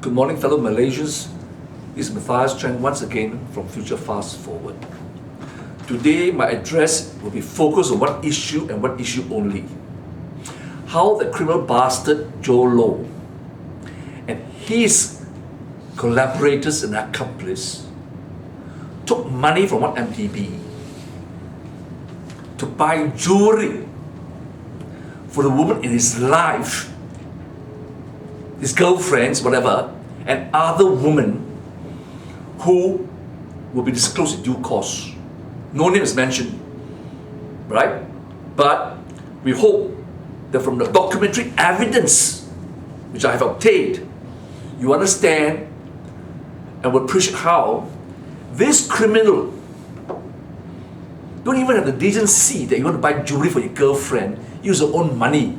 Good morning, fellow Malaysians. This is Matthias Chang once again from Future Fast Forward. Today, my address will be focused on one issue and one issue only. How the criminal bastard JhoLow and his collaborators and accomplices took money from one MDB to buy jewelry for the woman in his life, his girlfriends, whatever, and other women who will be disclosed in due course. No name is mentioned, right? But we hope that from the documentary evidence which I have obtained, you understand and will appreciate how this criminal don't even have the decency that you want to buy jewelry for your girlfriend, use your own money.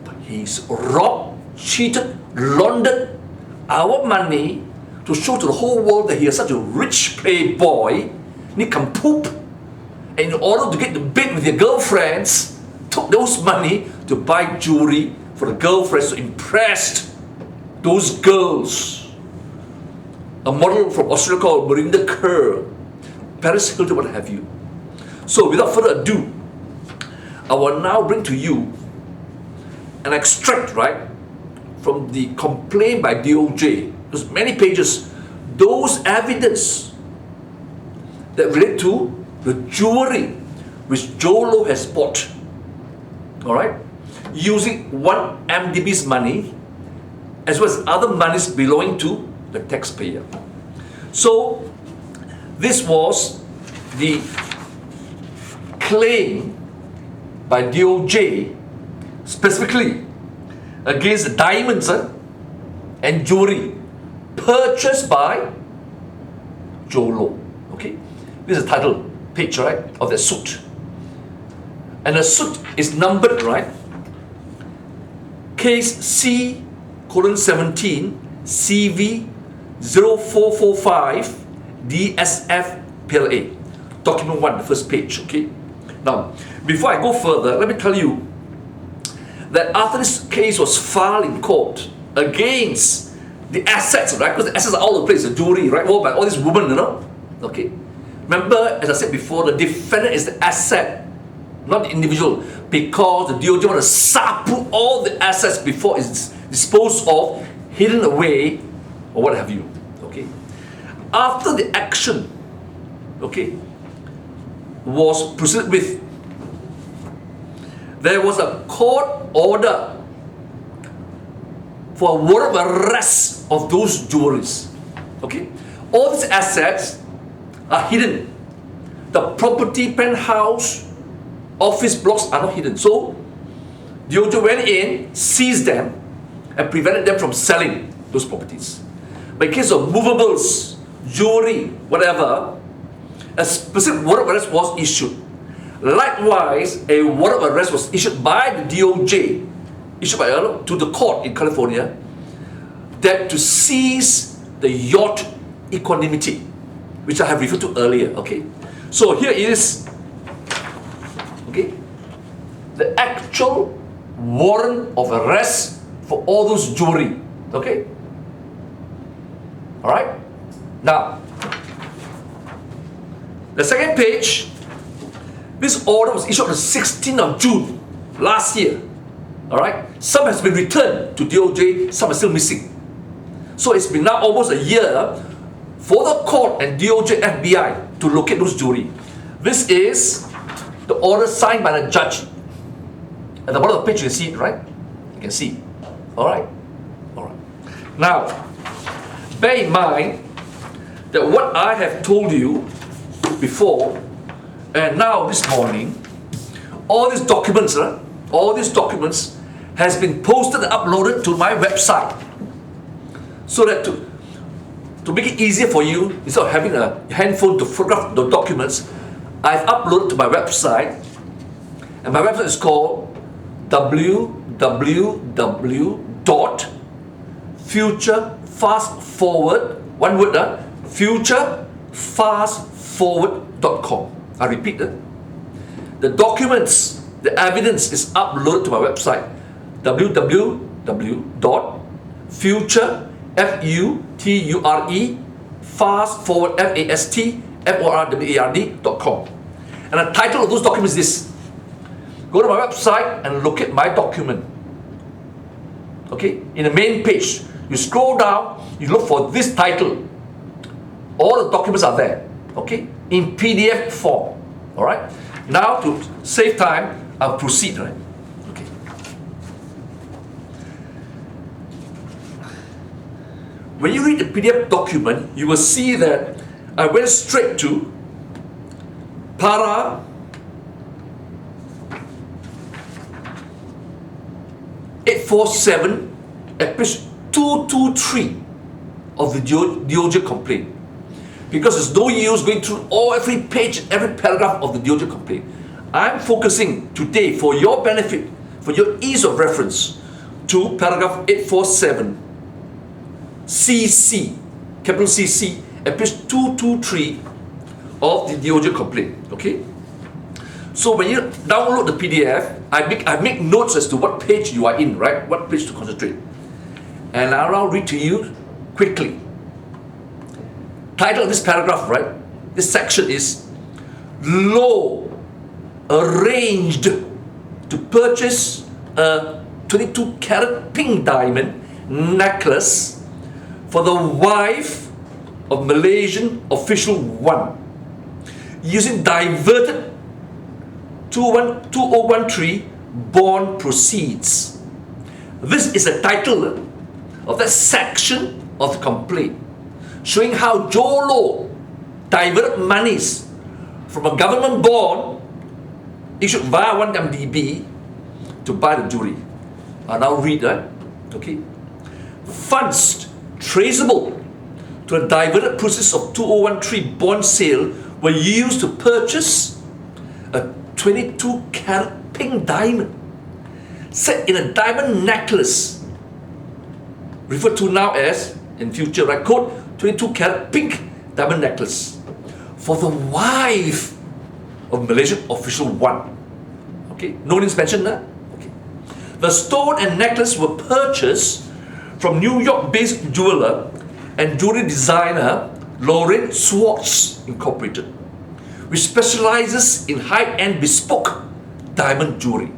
But he's robbed, cheated, laundered our money to show to the whole world that he is such a rich playboy, nincompoop, and in order to get the bid with your girlfriends, took those money to buy jewelry for the girlfriends to impress those girls. A model from Australia called Marinda Kerr, Paris Hilton, what have you. So without further ado, I will now bring to you an extract, right, from the complaint by DOJ. There's many pages. Those evidence that relate to the jewelry which JhoLow has bought, all right, using one MDB's money as well as other monies belonging to the taxpayer. So this was the claim by DOJ specifically against the diamonds and jewelry purchased by JhoLow. Okay, this is the title page, right, of the suit, and the suit is numbered, right, case C:17 CV 0445 DSF PLA, document 1, the first page. Okay, now before I go further, let me tell you that after this case was filed in court against the assets, right, because the assets are all over the place, the jewelry, right, all by all these women, you know, okay. Remember, as I said before, the defendant is the asset, not the individual, because the DOJ want to sapu all the assets before it's disposed of, hidden away, or what have you. Okay. After the action, okay, was proceeded with, there was a court order for a warrant of arrest of those jewelries. Okay, all these assets are hidden. The property, penthouse, office blocks are not hidden. So DOJ went in, seized them, and prevented them from selling those properties. But in case of movables, jewelry, whatever, a specific warrant of arrest was issued. Likewise, a warrant of arrest was issued by the DOJ, issued by to the court in California, that to seize the yacht Equanimity, which I have referred to earlier. Okay, so here is, okay, the actual warrant of arrest for all those jewelry. Okay, all right. Now, the second page. This order was issued on the 16th of June last year. All right, some has been returned to DOJ, some are still missing. So it's been now almost a year for the court and DOJ FBI to locate those jewelry. This is the order signed by the judge. At the bottom of the page, you can see it, right? You can see. All right, all right. Now, bear in mind that what I have told you before. And now this morning, all these documents has been posted and uploaded to my website. So that to make it easier for you, instead of having a handphone to photograph the documents, I've uploaded to my website. And my website is called www.futurefastforward, one word, futurefastforward.com. I repeat that. The documents, the evidence is uploaded to my website, www.futurefastforward.com. future, F-U-T-U-R-E, fast forward, F-A-S-T, F-O-R-W-A-R-D.com. And the title of those documents is this. Go to my website and locate my document. Okay, in the main page, you scroll down, you look for this title. All the documents are there, okay, in PDF form. All right. Now, to save time, I'll proceed. Right. Okay. When you read the PDF document, you will see that I went straight to para 847 at page 223 of the DOJ complaint. Because there's no use going through every page, every paragraph of the DOJ complaint. I'm focusing today, for your benefit, for your ease of reference, to paragraph 847 CC, capital CC, at page 223 of the DOJ complaint. Okay? So when you download the PDF, I make notes as to what page you are in, right? What page to concentrate. And I'll now read to you quickly. Title of this paragraph, right? This section is Low arranged to purchase a 22 carat pink diamond necklace for the wife of Malaysian official 1 using diverted 2013 bond proceeds. This is the title of that section of the complaint, showing how JhoLow diverted monies from a government bond issued via 1MDB to buy the jewelry. I'll now read that. Okay. Funds traceable to the diverted proceeds of 2013 bond sale were used to purchase a 22 carat pink diamond set in a diamond necklace, referred to now as, in future, right, code 22 carat pink diamond necklace for the wife of Malaysian official 1. Okay, no names mentioned there. Okay. The stone and necklace were purchased from New York-based jeweler and jewelry designer Lauren Swartz Incorporated, which specializes in high-end bespoke diamond jewelry.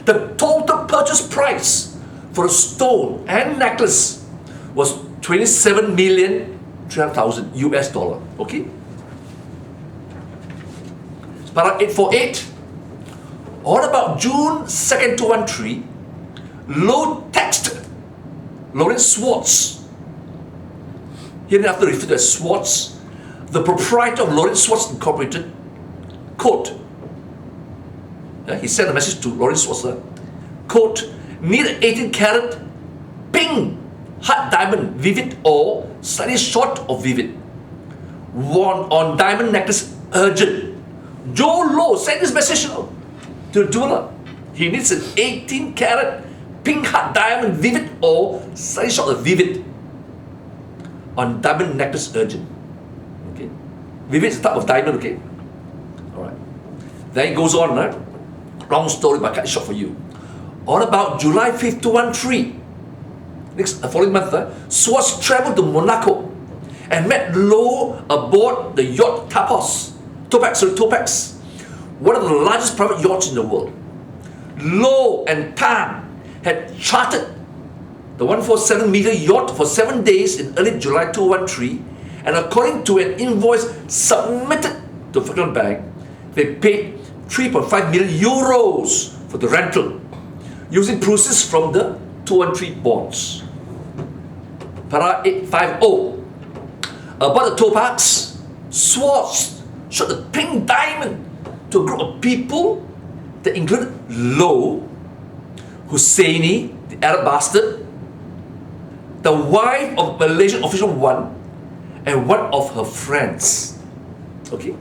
The total purchase price for a stone and necklace was $27,300,000 US dollar. Okay. Paragraph 848. On about June 2nd, 2013, Low texted Lauren Swartz, hereinafter referred to as Swartz, the proprietor of Lauren Swartz Incorporated, quote, he sent a message to Lauren Swartz, quote, need an 18 carat pink hard diamond, vivid or slightly short of vivid, worn on diamond necklace, urgent. JhoLow sent this message to the jeweler. He needs an 18 carat pink hard diamond, vivid or slightly short of vivid, on diamond necklace, urgent. Okay, vivid is a type of diamond. Okay, all right. Then it goes on, right? Long story, but I cut it short for you. On about July 5th, 2013, following month, Swartz traveled to Monaco and met Low aboard the yacht Topax, one of the largest private yachts in the world. Low and Tan had chartered the 147-meter yacht for 7 days in early July 2013, and according to an invoice submitted to Falkland Bank, they paid 3.5 million euros for the rental, using proceeds from the 213 bonds. Para 850. About the Topax, Swartz showed the pink diamond to a group of people that included Low, Husseini, the Arab bastard, the wife of Malaysian official 1, and one of her friends. Okay?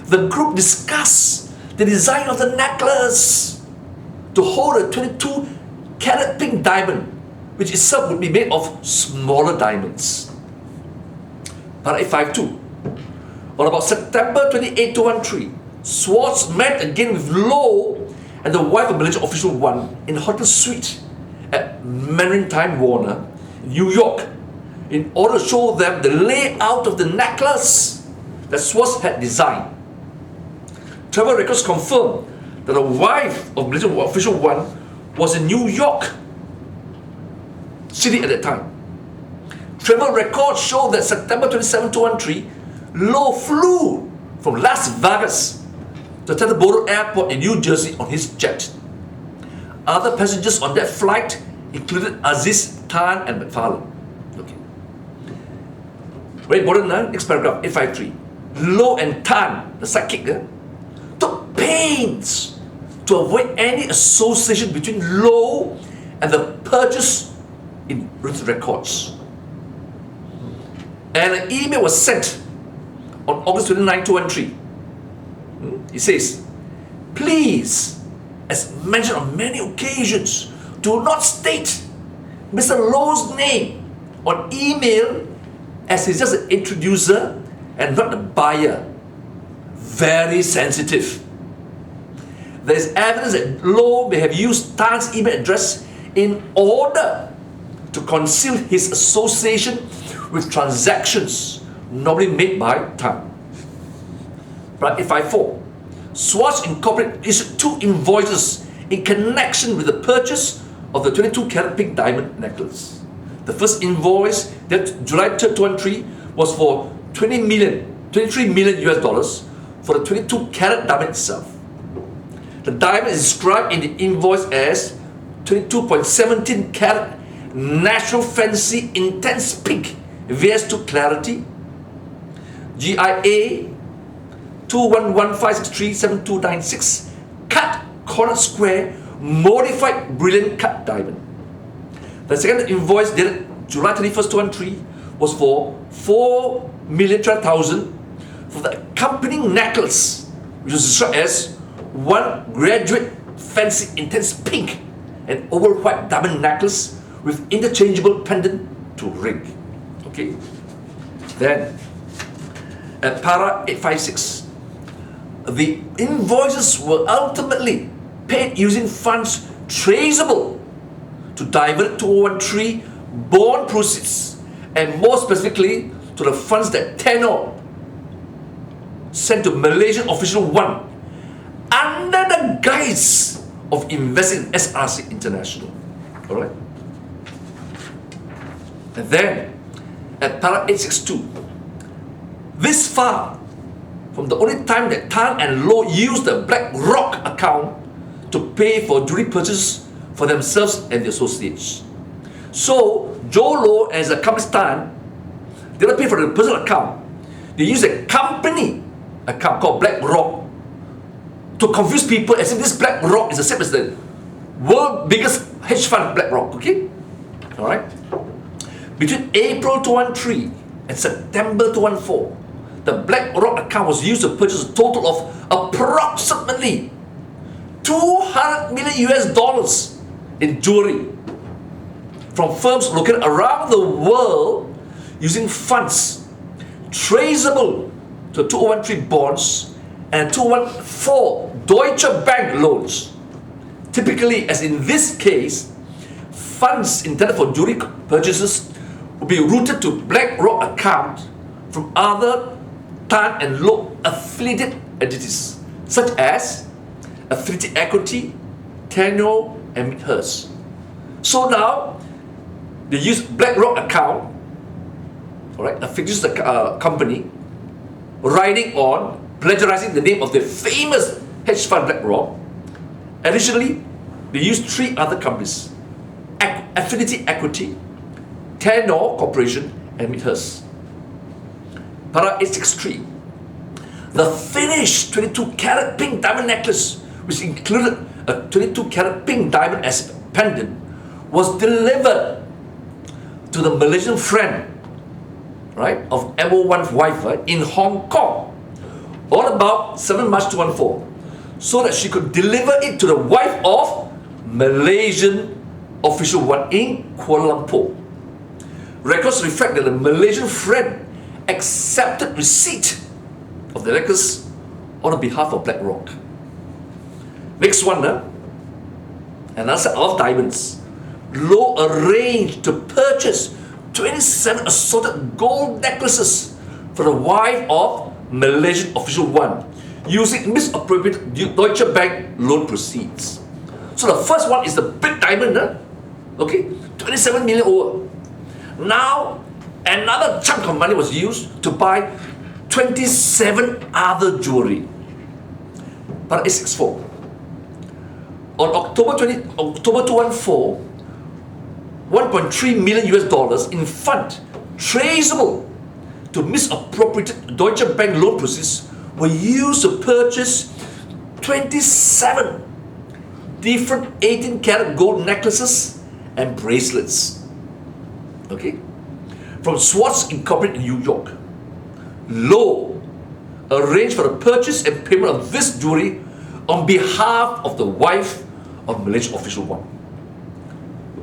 The group discussed the design of the necklace to hold a 22 carat pink diamond, which itself would be made of smaller diamonds. Para 852. On about September 28, 2013, Swartz met again with Low and the wife of Malaysian official 1 in the hotel suite at Maritime Warner New York, in order to show them the layout of the necklace that Swartz had designed. Travel records confirm that the wife of Malaysian official 1 was in New York City at that time. Travel records show that September 27, 2013, Low flew from Las Vegas to Teterboro Airport in New Jersey on his jet. Other passengers on that flight included Aziz, Tan and McFarlane. Okay. Very important, next paragraph, 853. Low and Tan, the sidekick, took pains to avoid any association between Low and the purchase in written records. And an email was sent on August 29, 2013. It says, please, as mentioned on many occasions, do not state Mr. Low's name on email, as he's just an introducer and not the buyer. Very sensitive. There is evidence that Low may have used Tan's email address in order to conceal his association with transactions normally made by Tan. Right, 854. Swartz Incorporated issued 2 invoices in connection with the purchase of the 22-carat pink diamond necklace. The first invoice, that July 3rd, 2023, was for 23 million US dollars for the 22-carat diamond itself. The diamond is described in the invoice as 22.17 carat natural fancy intense pink VS2 clarity, GIA 21156372296 cut corner square modified brilliant cut diamond. The second invoice dated July 31st, 2023 was for 4,012,000 for the accompanying necklace, which was described as 1 graduate fancy intense pink and oval white diamond necklace with interchangeable pendant to ring. Okay. Then at para 856, the invoices were ultimately paid using funds traceable to divert 2013 bond proceeds, and more specifically to the funds that Tenor sent to Malaysian official 1 under the guise of investing in SRC International. Alright? And then at para 862, this far from the only time that Tan and Low used the BlackRock account to pay for jewelry purchases for themselves and the associates. So JhoLow and his accomplice Tan did not pay for the personal account. They used a company account called BlackRock to confuse people as if this BlackRock is the same as the world's biggest hedge fund, BlackRock. Okay? Alright? Between April 2013 and September 2014, the BlackRock account was used to purchase a total of approximately 200 million US dollars in jewelry from firms located around the world using funds traceable to 2013 bonds and 2014 Deutsche Bank loans. Typically, as in this case, funds intended for jewelry purchases will be routed to BlackRock account from other Tan and Low affiliated entities, such as Affinity Equity, Tenor, and Midhurst. So now, they use BlackRock account, alright, a fictitious company, riding on plagiarizing the name of the famous hedge fund BlackRock. Additionally, they use 3 other companies: Affinity Equity, Tenor Corporation, and Midhurst. Para 863. The finished 22-carat pink diamond necklace, which included a 22-carat pink diamond as pendant, was delivered to the Malaysian friend, right, of MO1's wife, right, in Hong Kong on about 7 March 2014, so that she could deliver it to the wife of Malaysian official 1 in Kuala Lumpur. Records reflect that the Malaysian friend accepted receipt of the necklace on behalf of BlackRock. Next one, another set of diamonds. Low arranged to purchase 27 assorted gold necklaces for the wife of Malaysian official 1 using misappropriated Deutsche Bank loan proceeds. So the first one is the big diamond, okay, 27 million over. Now another chunk of money was used to buy 27 other jewelry. Para 864. On October 214, 1.3 million US dollars in fund traceable to misappropriated Deutsche Bank loan proceeds were used to purchase 27 different 18-karat gold necklaces and bracelets. Okay? From Swartz Incorporated in New York. Low arranged for the purchase and payment of this jewelry on behalf of the wife of Malaysian official 1.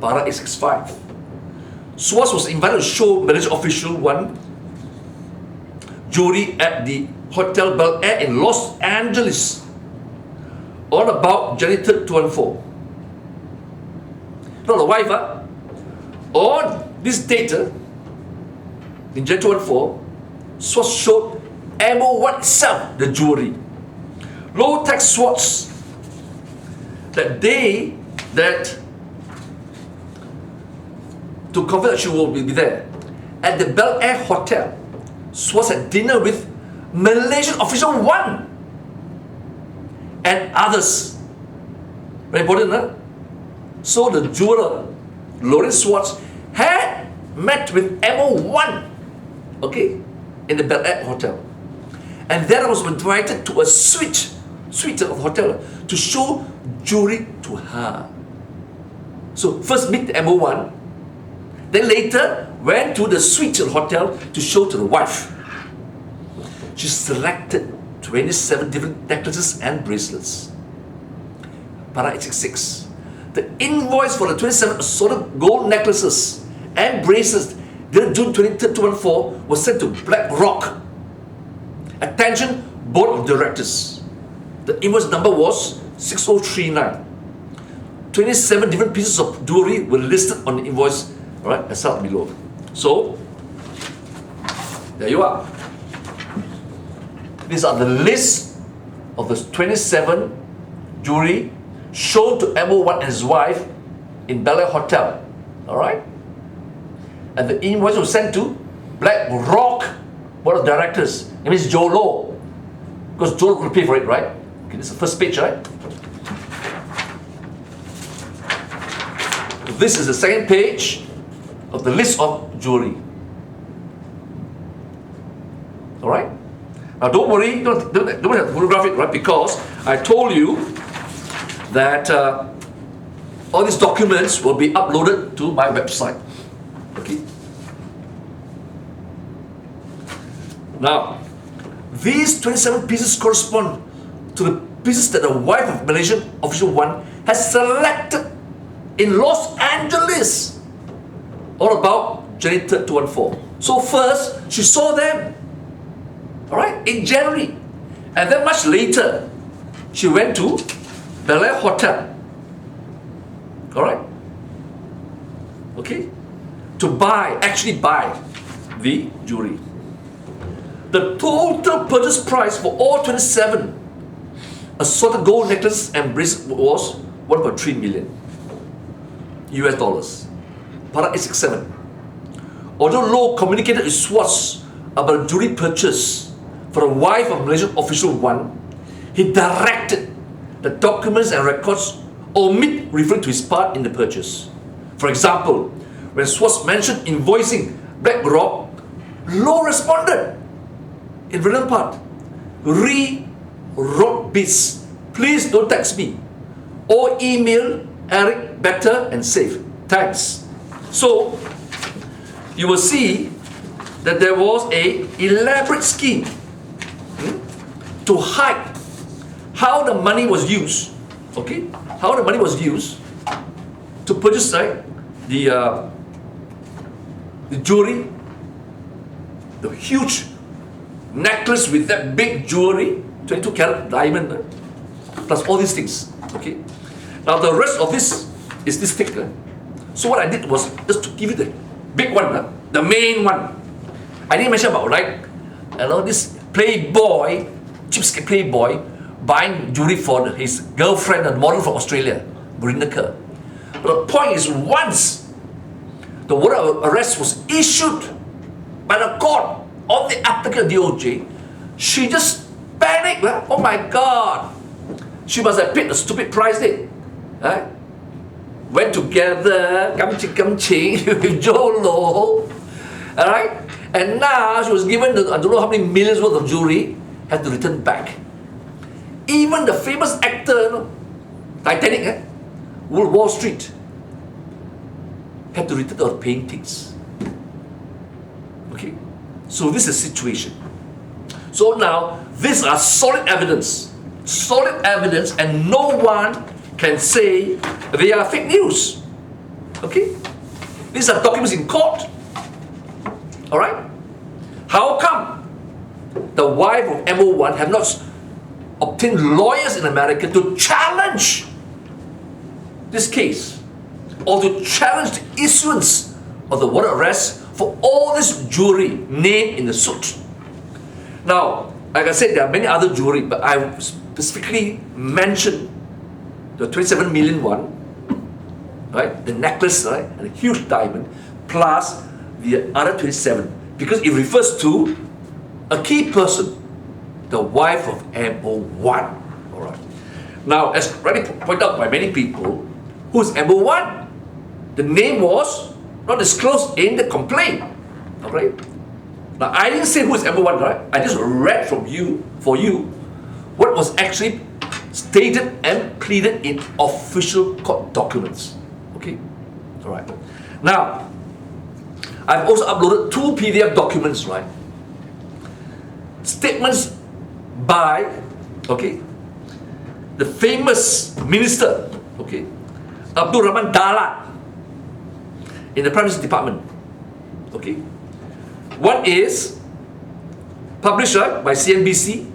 Para 865. Swartz was invited to show Malaysian official 1 jewelry at the Hotel Bel Air in Los Angeles on about January 3rd, 2014. Not the wife, on this date, in January 2014, Swartz showed MO1 itself, the jewelry. Low tax Swartz that day that to confirm that she will be there at the Bel Air Hotel. Swartz had dinner with Malaysian official 1 and others. Very important, huh? So the jeweler, Lawrence Swartz, had met with MO1, okay, in the Bel Air Hotel. And then I was invited to a suite of the hotel to show jewelry to her. So first meet the MO1, then later went to the suite of the hotel to show to the wife. She selected 27 different necklaces and bracelets. Para 866. The invoice for the 27 assorted gold necklaces and bracelets dated June 23rd, 2014 was sent to BlackRock. Attention, Board of Directors. The invoice number was 6039. 27 different pieces of jewelry were listed on the invoice, alright, as out below. So, there you are. These are the list of the 27 jewelry shown to MO1 and his wife in Bel Air Hotel. Alright? And the invoice was sent to BlackRock Board of Directors. It means JhoLow. Because JhoLow will pay for it, right? Okay, this is the first page, right? This is the second page of the list of jewelry. Alright? Now don't worry, don't have to photograph it, right? Because I told you that all these documents will be uploaded to my website. Okay? Now, these 27 pieces correspond to the pieces that the wife of Malaysian official 1 has selected in Los Angeles all about January 3rd, 2014. So first, she saw them, alright, in January. And then much later, she went to Bel Air Hotel, alright, okay, to actually buy the jewelry. The total purchase price for all 27 assorted gold necklaces and bracelets was 1.3 million US dollars. Para 867. Although Low communicated with Swartz about a jewelry purchase for the wife of Malaysian official 1, he directed the documents and records omit referring to his part in the purchase. For example, when Swartz mentioned invoicing BlackRock, Low responded in relevant part, wrote this, please don't text me, or email Eric better and safe. Thanks. So you will see that there was a elaborate scheme to hide how the money was used. Okay, how the money was used to purchase, right, the jewelry, the huge necklace with that big jewelry, 22 karat diamond, plus all these things. Okay. Now the rest of this is this thick. So what I did was just to give you the big one, the main one. I didn't mention about, right, this playboy, cheapskate playboy, buying jewelry for his girlfriend, a model from Australia, Brenda Kerr. But the point is, once the warrant of arrest was issued by the court on the applicant DOJ, she just panicked. Oh my God! She must have paid the stupid price tag. Right? Went together, gamching with JhoLow. Alright? And now she was given, I don't know how many millions worth of jewelry, had to return back. Even the famous actor, Titanic, Wall Street, had to return the paintings. Okay? So this is the situation. So now, these are solid evidence, and no one can say they are fake news. Okay? These are documents in court. Alright? How come the wife of MO1 have not obtained lawyers in America to challenge this case, or to challenge the issuance of the warrant of arrest for all this jewelry named in the suit? Now, like I said, there are many other jewelry, but I specifically mentioned the 27 million one, right? The necklace, right? And a huge diamond, plus the other 27, because it refers to a key person, the wife of MO1. All right. Now, as already pointed out by many people, who is MO1? The name was not disclosed in the complaint. All right. Now, I didn't say who is MO1, right? I just read for you what was actually stated and pleaded in official court documents. Okay? All right. Now, I've also uploaded 2 PDF documents, right? Statements by, okay, the famous minister, okay, Abdul Rahman Dahlan, in the Prime Minister's Department. Okay? One is published by CNBC.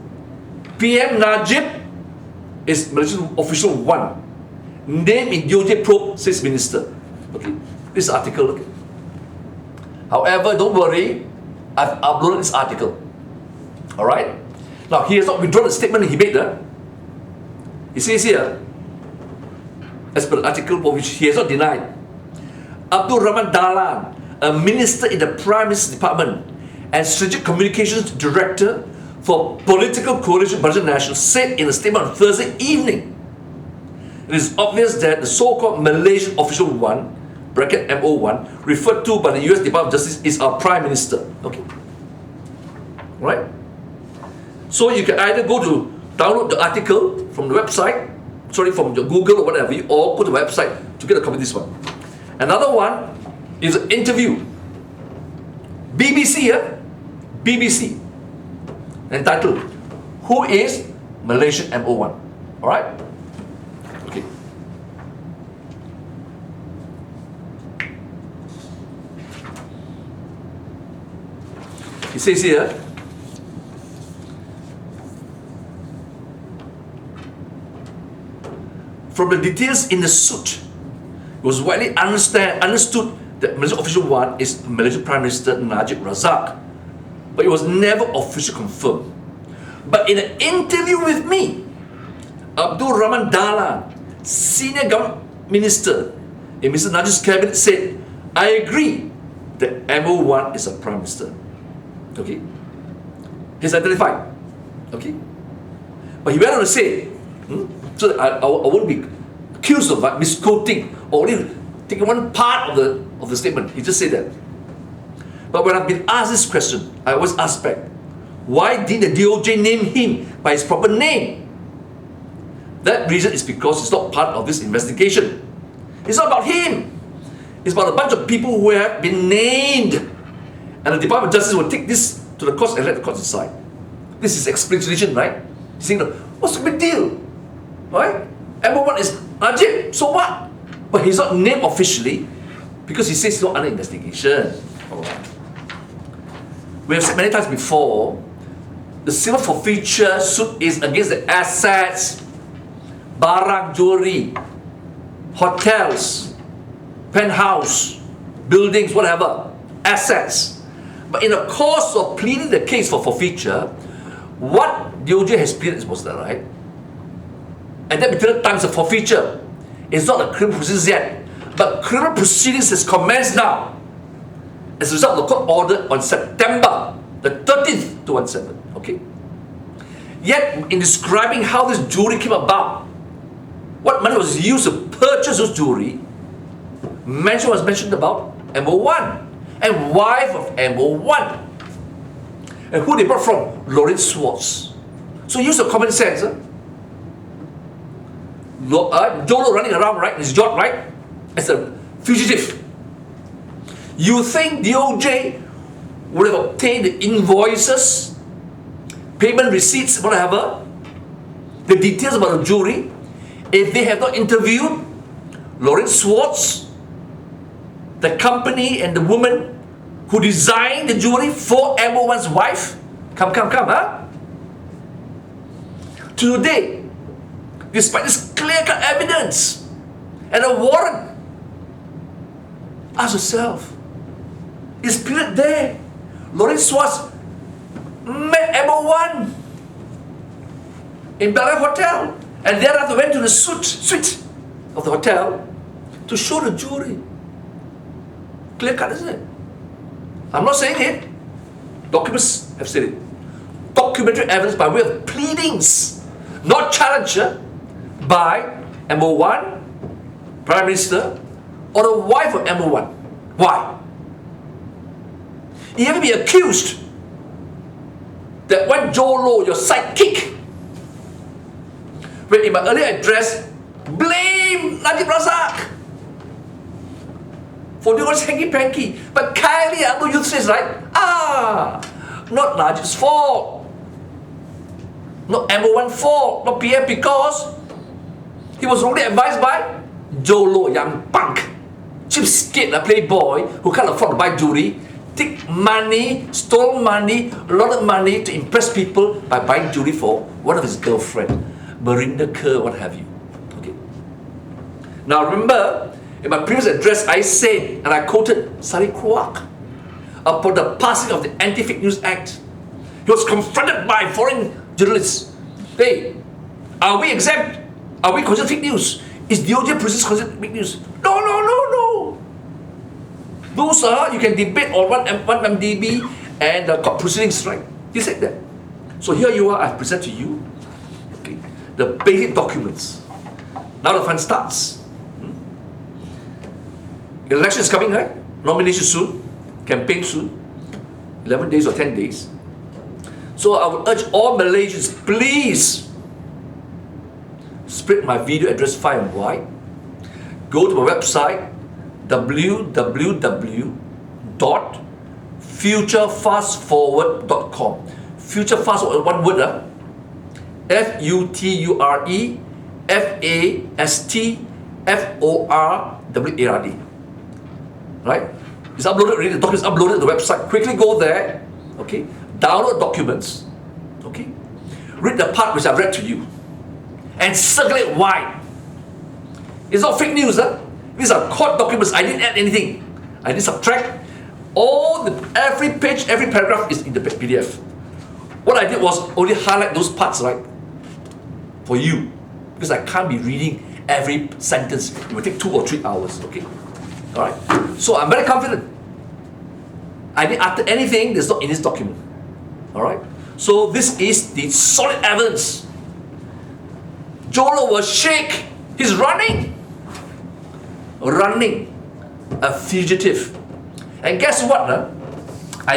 PM Najib is Malaysian official 1. Name in DOJ probe, says minister. Okay, this article. Okay. However, don't worry, I've uploaded this article. All right. Now he has not withdrawn the statement he made. He says here, as per the article, which he has not denied, Abdul Rahman Dahlan, a minister in the Prime Minister's Department and Strategic Communications Director for Political Coalition Malaysian National, said in a statement on Thursday evening, it is obvious that the so-called Malaysian official 1, bracket MO1, referred to by the US Department of Justice is our Prime Minister. Okay? Right? So you can either go to download the article from the website, from your Google or whatever, or go to the website to get a copy of this one. Another one is an interview. BBC, BBC, entitled, Who is Malaysian MO1? Alright? Okay. He says here, from the details in the suit, it was widely understood that Malaysian official 1 is Malaysian Prime Minister Najib Razak, but it was never officially confirmed. But in an interview with me, Abdul Rahman Dahlan, senior government minister in Mr. Najib's cabinet, said, I agree that MO1 is a Prime Minister. Okay? He's identified. Okay? But he went on to say, so that I won't be accused of misquoting or only taking one part of the statement. He just said that. But when I've been asked this question, I always ask back, why didn't the DOJ name him by his proper name? That reason is because it's not part of this investigation. It's not about him. It's about a bunch of people who have been named. And the Department of Justice will take this to the courts and let the courts decide. This is explanation, right? He's saying, what's the big deal? Right? MO1 is Najib, so what? But he's not named officially because he says he's not under investigation. Alright. We have said many times before, the civil forfeiture suit is against the assets, barang, jewelry, hotels, penthouse, buildings, whatever, assets. But in the course of pleading the case for forfeiture, what DOJ has pleaded was that, right? At that particular time, it's a forfeiture. It's not a criminal proceedings yet, but criminal proceedings has commenced now as a result of the court order on September the 13th, 2017. Okay. Yet, in describing how this jewelry came about, what money was used to purchase this jewelry, was mentioned about MO1 and wife of MO1. And who they brought from? Lawrence Schwartz. So use your common sense. JhoLow running around, right? His yacht, right? As a fugitive. You think DOJ would have obtained the invoices, payment receipts, whatever, the details about the jewelry, if they have not interviewed Lawrence Schwartz, the company and the woman who designed the jewelry for MO1's wife? Come, huh? Today, despite this clear-cut evidence and a warrant, ask yourself, is period there? Lawrence Schwartz met MO1 in Bel Air Hotel and thereafter went to the suite of the hotel to show the jewelry. Clear-cut, isn't it? I'm not saying it. Documents have said it. Documentary evidence by way of pleadings, not challenged by MO1, Prime Minister, or the wife of MO1. Why? You ever be accused that when JhoLow, your sidekick, when in my earlier address, blame Najib Razak for doing all this hanky-panky. But Kylie Abdul Youth says, right? Not Najib's fault. Not MO1's fault. Not PM, because he was wrongly advised by JhoLow, young punk, cheapskate, a playboy who can't afford to buy jewelry, take money, stole money, a lot of money to impress people by buying jewelry for one of his girlfriend, Marinda Kerr, what have you. Okay. Now remember, in my previous address, I said, and I quoted Sari Kruak upon the passing of the Anti-Fake News Act. He was confronted by foreign journalists. Hey, are we exempt? Are we considered fake news? Is DOJ process considered fake news? No. Those are, you can debate on 1MDB and the court proceedings, right? He said that. So here you are, I present to you, okay, the basic documents. Now the fun starts. Election is coming, right? Nomination soon, campaign soon, 11 days or 10 days. So I would urge all Malaysians, please spread my video address far and wide. Go to my website, www.futurefastforward.com. Future fast forward, one word, FUTUREFASTFORWARD. Right? It's uploaded already, the documents uploaded to the website. Quickly go there, okay? Download documents, okay? Read the part which I've read to you and circulate wide. It's not fake news, huh? These are court documents. I didn't add anything. I didn't subtract. Every page, every paragraph is in the PDF. What I did was only highlight those parts, right? For you. Because I can't be reading every sentence. It will take 2 or 3 hours, okay? Alright? So I'm very confident. I didn't utter anything that's not in this document. Alright? So this is the solid evidence. JhoLow was shake. He's running, a fugitive. And guess what?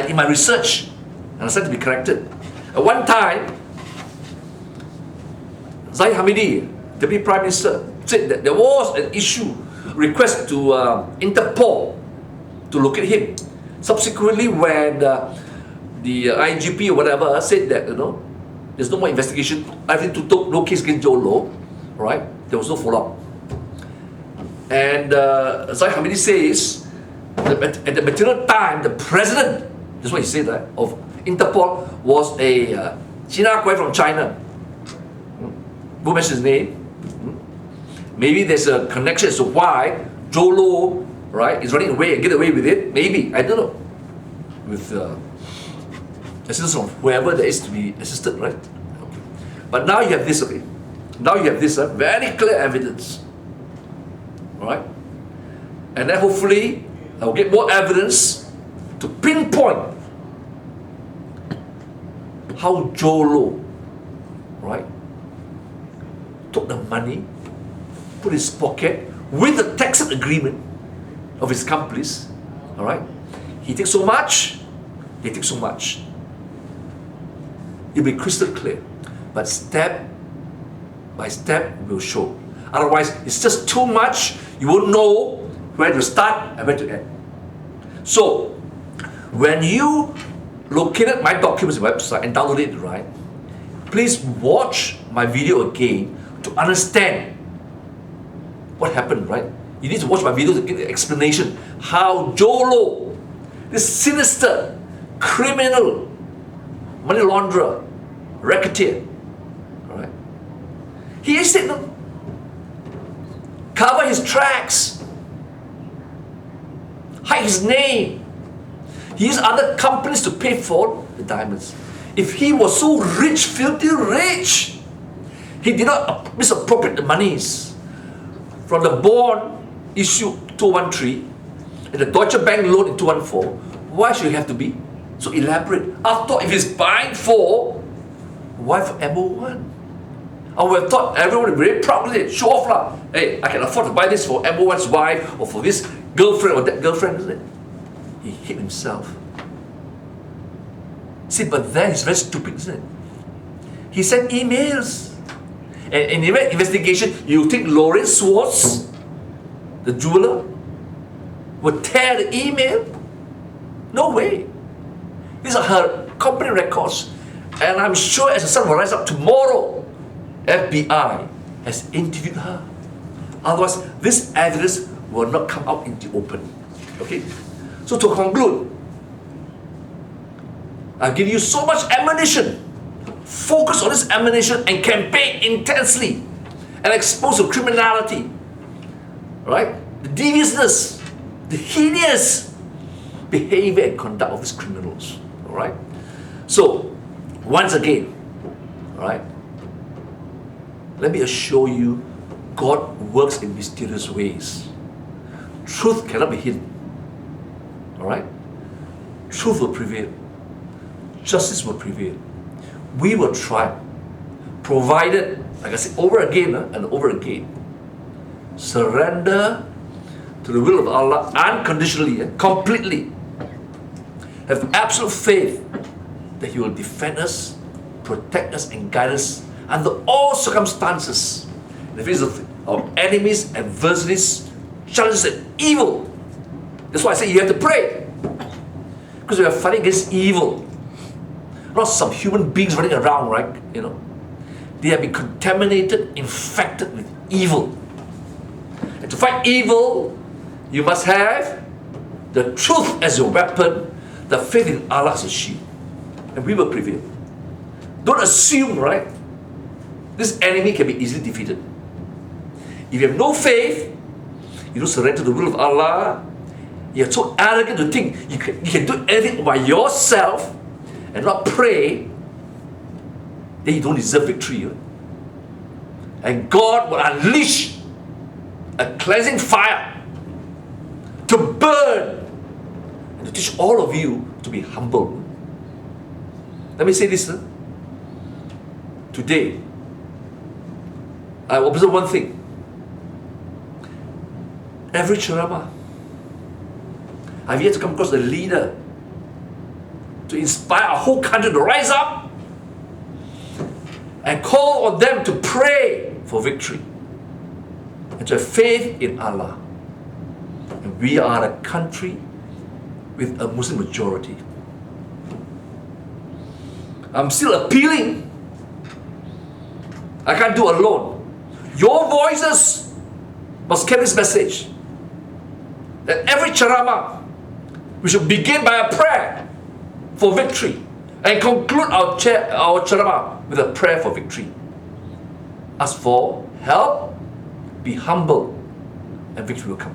In my research, and I said to be corrected, at one time, Zahid Hamidi, Deputy Prime Minister, said that there was an issue, request to Interpol to locate him. Subsequently, when the IGP or whatever said that, there's no more investigation, everything to no case against JhoLow, right? There was no follow-up. And Zahid Hamidi says that at the material time, the president, that's what he said, right, of Interpol was a China guy from China. Who mentioned his name? Maybe there's a connection as to why JhoLow right, is running away and get away with it, maybe, I don't know, with assistance from whoever there is to be assisted, right? Okay. But now you have this, okay? Now you have this very clear evidence, all right? And then hopefully I will get more evidence to pinpoint how JhoLow, right, took the money, put his pocket with the tacit agreement of his accomplice, all right? He takes so much, they take so much. It'll be crystal clear, but step by step will show. Otherwise, it's just too much. You won't know where to start and where to end. So, when you located my documents website and downloaded it, right, please watch my video again to understand what happened, right? You need to watch my video to get the explanation how JhoLow, this sinister, criminal, money launderer, racketeer, all right? He is said, no, cover his tracks, hide his name. He used other companies to pay for the diamonds. If he was so rich, filthy rich, he did not misappropriate the monies from the bond issue 213 and the Deutsche Bank loan in 214. Why should he have to be so elaborate? After all, if he's buying for, why for MO1? I would have thought everyone would be very proud with it, show off lah. Hey, I can afford to buy this for MO1's wife or for this girlfriend or that girlfriend, isn't it? He hit himself. See, but then he's very stupid, isn't it? He sent emails. And in the investigation, you think Lawrence Swartz, the jeweler, would tear the email? No way. These are her company records. And I'm sure as the sun will rise up tomorrow, FBI has interviewed her. Otherwise, this evidence will not come out in the open. Okay? So to conclude, I've given you so much ammunition. Focus on this ammunition and campaign intensely and expose the criminality, right? The deviousness, the heinous behavior and conduct of these criminals, all right? So, once again, all right, let me assure you, God works in mysterious ways. Truth cannot be hidden, all right? Truth will prevail. Justice will prevail. We will try, provided, like I said, over again and over again, surrender to the will of Allah unconditionally and completely. Have absolute faith that He will defend us, protect us, and guide us under all circumstances in the face of enemies, adversities, challenges, and evil. That's why I say you have to pray, because we are fighting against evil. Not some human beings running around, right? You know, they have been contaminated, infected with evil. And to fight evil, you must have the truth as your weapon, the faith in Allah as a shield, and we will prevail. Don't assume, right? This enemy can be easily defeated. If you have no faith, you don't surrender to the will of Allah. You're so arrogant to think you can do anything by yourself and not pray, then you don't deserve victory. And God will unleash a cleansing fire to burn and to teach all of you to be humble. Let me say this. Today, I observe one thing. Every ceramah, I've yet to come across a leader to inspire a whole country to rise up and call on them to pray for victory and to have faith in Allah. And we are a country with a Muslim majority. I'm still appealing. I can't do alone. Your voices must carry this message that every ceramah we should begin by a prayer for victory and conclude our ceramah with a prayer for victory. Ask for help, be humble, and victory will come.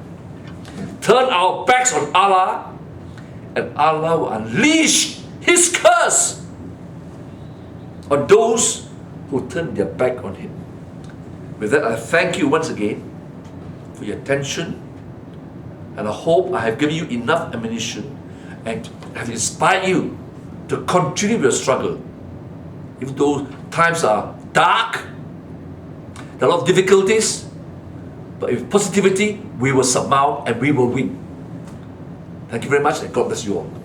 turn our backs on Allah, and Allah will unleash His curse on those who turn their back on Him. With that, I thank you once again for your attention, and I hope I have given you enough ammunition and have inspired you to continue your struggle. Even though times are dark, there are a lot of difficulties, but with positivity, we will surmount and we will win. Thank you very much, and God bless you all.